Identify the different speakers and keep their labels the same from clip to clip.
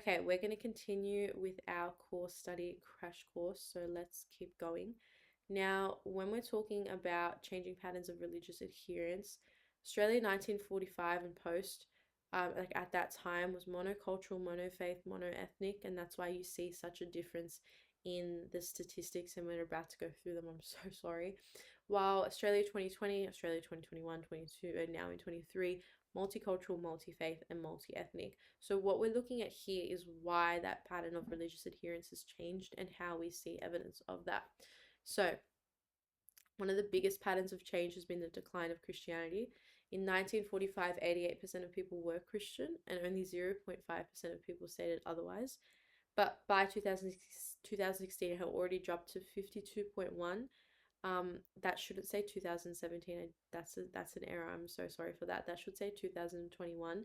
Speaker 1: Okay, we're going to continue with our course study crash course, so let's keep going. Now, when we're talking about changing patterns of religious adherence, Australia 1945 and post, like at that time, was monocultural, monofaith, monoethnic, and that's why you see such a difference in the statistics, and we're about to go through them. I'm so sorry. While Australia 2020, Australia 2021, 22, and now in 23, multicultural, multi-faith, and multi-ethnic. So what we're looking at here is why that pattern of religious adherence has changed and how we see evidence of that. So one of the biggest patterns of change has been the decline of Christianity. In 1945, 88% of people were Christian and only 0.5% of people stated otherwise. But by 2016, it had already dropped to 52.1. That shouldn't say 2017. That's an error. I'm so sorry for that. That should say 2021,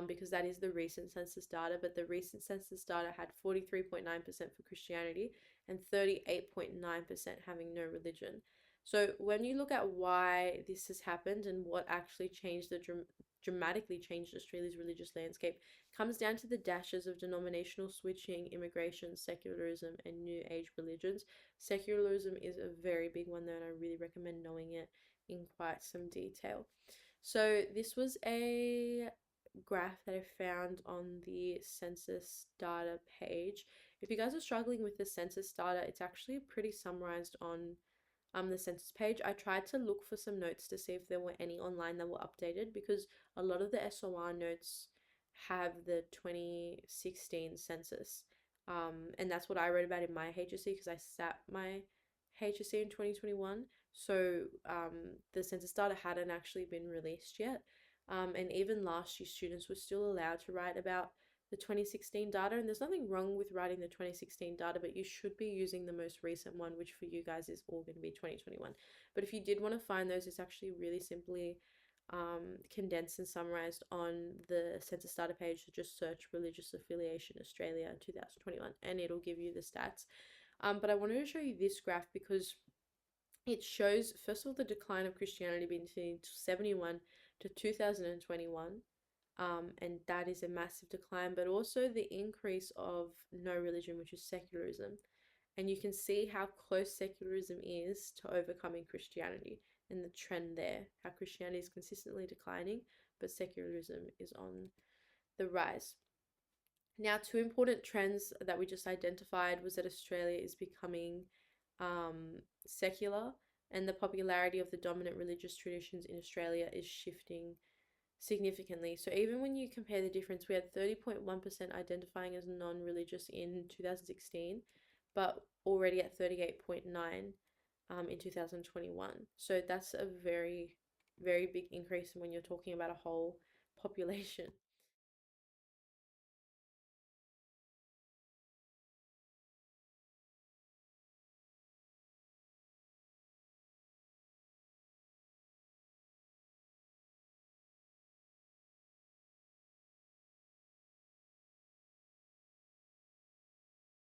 Speaker 1: because that is the recent census data. But the recent census data had 43.9% for Christianity and 38.9% having no religion. So when you look at why this has happened and what actually changed dramatically changed Australia's religious landscape, comes down to the dashes of denominational switching, immigration, secularism, and New Age religions. Secularism is a very big one, though, and I really recommend knowing it in quite some detail. So this was a graph that I found on the census data page. If you guys are struggling with the census data, it's actually pretty summarized on the census page. I tried to look for some notes to see if there were any online that were updated, because a lot of the SOR notes have the 2016 census. And that's what I wrote about in my HSC, because I sat my HSC in 2021. So the census data hadn't actually been released yet. And even last year, students were still allowed to write about the 2016 data, and there's nothing wrong with writing the 2016 data, but you should be using the most recent one, which for you guys is all going to be 2021. But if you did want to find those, it's actually really simply condensed and summarized on the census data page. So just search religious affiliation Australia 2021 and it'll give you the stats. But I wanted to show you this graph because it shows, first of all, the decline of Christianity between 71 to 2021. And that is a massive decline, but also the increase of no religion, which is secularism. And you can see how close secularism is to overcoming Christianity and the trend there, how Christianity is consistently declining, but secularism is on the rise. Now, two important trends that we just identified was that Australia is becoming secular, and the popularity of the dominant religious traditions in Australia is shifting significantly. So even when you compare the difference, we had 30.1% identifying as non-religious in 2016, but already at 38.9 in 2021. So that's a very, very big increase when you're talking about a whole population.